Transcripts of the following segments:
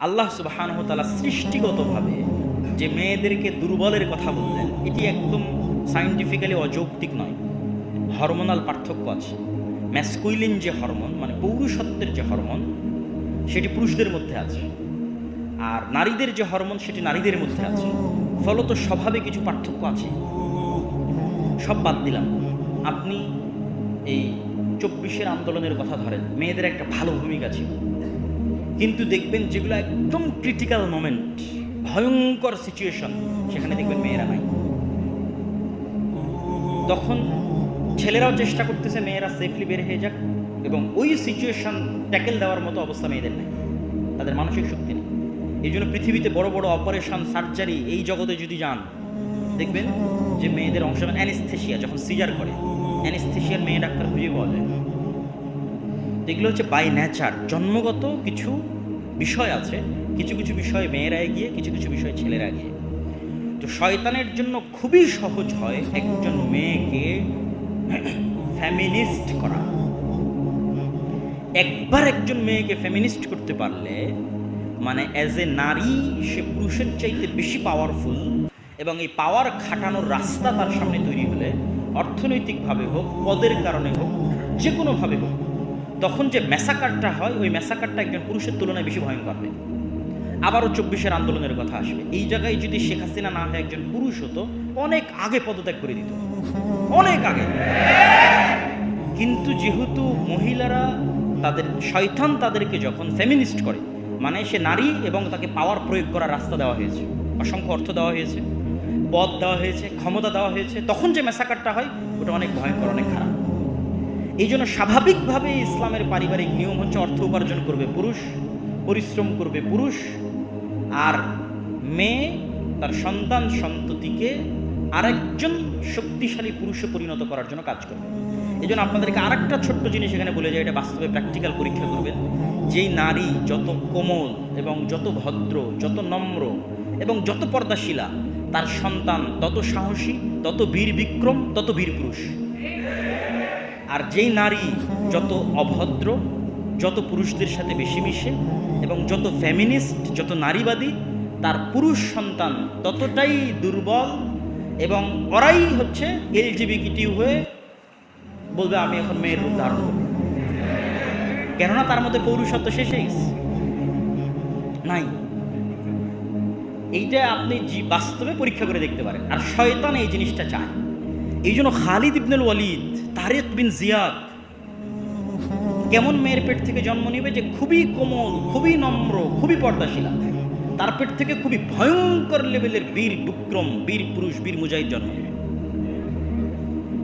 আল্লাহ সুবহানাহু ওয়া তাআলা সৃষ্টিগতভাবে যে মেয়েদেরকে দুর্বলের কথা বললেন, এটি একদম সায়েন্টিফিক্যালি অযৌক্তিক নয়। হরমোনাল পার্থক্য আছে। ম্যাসকুইলিন যে হরমোন, মানে পৌরুষত্বের যে হরমোন, সেটি পুরুষদের মধ্যে আছে, আর নারীদের যে হরমোন সেটি নারীদের মধ্যে আছে। ফলত স্বভাবে কিছু পার্থক্য আছে। সব বাদ দিলাম, আপনি এই ২৪-এর আন্দোলনের কথা ধরেন, মেয়েদের একটা ভালো ভূমিকা ছিল, কিন্তু দেখবেন যেগুলো একদম ক্রিটিক্যাল মোমেন্ট, ভয়ঙ্কর সিচুয়েশন, সেখানে দেখবেন মেয়েরা নাই। তখন ছেলেরাও চেষ্টা করতেছে মেয়েরা সেফলি বের হয়ে যাক, এবং ওই সিচুয়েশন ট্যাকেল দেওয়ার মতো অবস্থা মেয়েদের নেই, তাদের মানসিক শক্তি নেই। এই জন্য পৃথিবীতে বড় বড় অপারেশন, সার্জারি, এই জগতে যদি যান, দেখবেন যে মেয়েদের অংশ, অ্যানেস্থেশিয়া যখন সিজার করে, অ্যানেস্থেশিয়ার মেয়ে ডাক্তার খুঁজে পাওয়া যায়। এগুলো হচ্ছে বাই নেচার, জন্মগত কিছু বিষয় আছে। কিছু কিছু বিষয়ে মেয়েরা এগিয়ে, কিছু কিছু বিষয়ে ছেলেরা এগিয়ে। তো শয়তানের জন্য খুবই সহজ হয় একজন মেয়েকে ফেমিনিস্ট করা। একবার একজন মেয়েকে ফেমিনিস্ট করতে পারলে, মানে অ্যাজ এ নারী সে পুরুষের চাইতে বেশি পাওয়ারফুল, এবং এই পাওয়ার খাটানোর রাস্তা তার সামনে তৈরি হলে, অর্থনৈতিকভাবে হোক, পদের কারণে হোক, যে কোনোভাবে হোক, তখন যে ম্যাসাকারটা হয়, ওই ম্যাসাকারটা একজন পুরুষের তুলনায় বেশি ভয়ঙ্কর হবে। আবারও ২৪-এর আন্দোলনের কথা আসবে। এই জায়গায় যদি শেখ হাসিনা না হয় একজন পুরুষ হতো, অনেক আগে পদত্যাগ করে দিত, অনেক আগে। কিন্তু যেহেতু মহিলারা, তাদের শয়তান তাদেরকে যখন ফেমিনিস্ট করে, মানে সে নারী এবং তাকে পাওয়ার প্রয়োগ করার রাস্তা দেওয়া হয়েছে, অসংখ্য অর্থ দেওয়া হয়েছে, পদ দেওয়া হয়েছে, ক্ষমতা দেওয়া হয়েছে, তখন যে ম্যাসাকারটা হয় ওটা অনেক ভয়ঙ্কর, অনেক খারাপ। এই জন্য স্বাভাবিকভাবে ইসলামের পারিবারিক নিয়ম হচ্ছে অর্থ উপার্জন করবে পুরুষ, পরিশ্রম করবে পুরুষ, আর মেয়ে তার সন্তান সন্ততিকে আরেকজন শক্তিশালী পুরুষে পরিণত করার জন্য কাজ করবে। এই জন্য আপনাদেরকে আরেকটা ছোট্ট জিনিস এখানে বলে যায়, এটা বাস্তবে প্র্যাকটিক্যাল পরীক্ষা করবেন। যেই নারী যত কোমল এবং যত ভদ্র, যত নম্র এবং যত পর্দাশীলা, তার সন্তান তত সাহসী, তত বীর বিক্রম, তত বীর পুরুষ। আর যেই নারী যত অভদ্র, যত পুরুষদের সাথে বেশি মিশে এবং যত ফেমিনিস্ট, যত নারীবাদী, তার পুরুষ সন্তান ততটাই দুর্বল, এবং ওরাই হচ্ছে এলজিবিটি হয়ে বলবে আমি এখন মেয়ের রূপ ধারণ করব, কেননা তার মধ্যে পৌরুষত্ব শেষে নাই। এইটা আপনি বাস্তবে পরীক্ষা করে দেখতে পারেন। আর শয়তান এই জিনিসটা চায়। এই জন্য খালিদ ইবনুল ওয়ালিদ, তারিক বিন জিয়াদ কেমন মেয়ের পেট থেকে জন্ম নিবে, যে খুবই কোমল, খুবই নম্র, খুবই পর্দাশীলা, তার পেট থেকে খুবই ভয়ঙ্কর লেভেলের বীর বিক্রম, বীর পুরুষ, বীর মুজাহিদ জন্ম নেবে।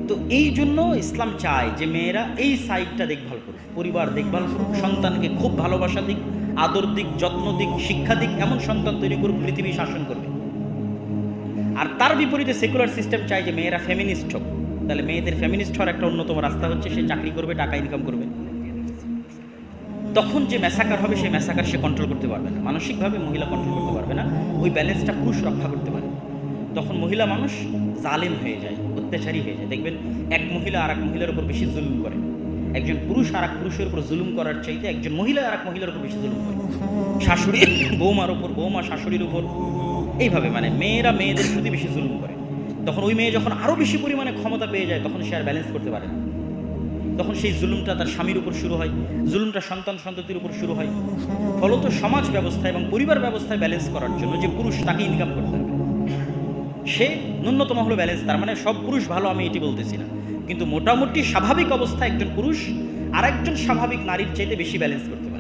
তো এই জন্য ইসলাম চায় যে মেয়েরা এই সাইডটা দেখভাল করুক, পরিবার দেখভাল করুক, সন্তানকে খুব ভালোবাসা দিক, আদর দিক, যত্ন দিক, শিক্ষা দিক, এমন সন্তান তৈরি করুক পৃথিবী শাসন করবে। আর তার বিপরীতে সেকুলার সিস্টেম চায় যে মেয়েরা ফেমিনিস্ট হোক। তাহলে মেয়েদের ফেমিনিস্ট হওয়ার একটা অন্যতম রাস্তা হচ্ছে সে চাকরি করবে, টাকা ইনকাম করবে। তখন যে ম্যাসাকার হবে, সেই ম্যাসাকার সে কন্ট্রোল করতে পারবে না, মানসিকভাবে মহিলা কন্ট্রোল করতে পারবে না, ওই ব্যালেন্সটা পুরুষ রক্ষা করতে পারে। তখন মহিলা মানুষ জালেম হয়ে যায়, অত্যাচারী হয়ে যায়। দেখবেন এক মহিলা আর এক মহিলার উপর বেশি জুলুম করে, একজন পুরুষ আর এক পুরুষের উপর জুলুম করার চাইতে একজন মহিলা আর এক মহিলার উপর বেশি জুলুম করে, শাশুড়ি বৌমার উপর, বৌমা শাশুড়ির উপর, এইভাবে মানে মেয়েরা মেয়েদের প্রতি বেশি জুলুম করে। তখন ওই মেয়ে যখন আরও বেশি পরিমাণে ক্ষমতা পেয়ে যায়, তখন সে আর ব্যালেন্স করতে পারে না। তখন সেই জুলুমটা তার স্বামীর উপর শুরু হয়, জুলুমটা সন্তান সন্ততির উপর শুরু হয়। ফলত সমাজ ব্যবস্থা এবং পরিবার ব্যবস্থায় ব্যালেন্স করার জন্য যে পুরুষ, তাকে ইনকাম করতে হবে, সে ন্যূনতম হলো ব্যালেন্স। তার মানে সব পুরুষ ভালো আমি এটি বলতেছি না, কিন্তু মোটামুটি স্বাভাবিক অবস্থায় একজন পুরুষ আর একজন স্বাভাবিক নারীর চাইতে বেশি ব্যালেন্স করতে হবে।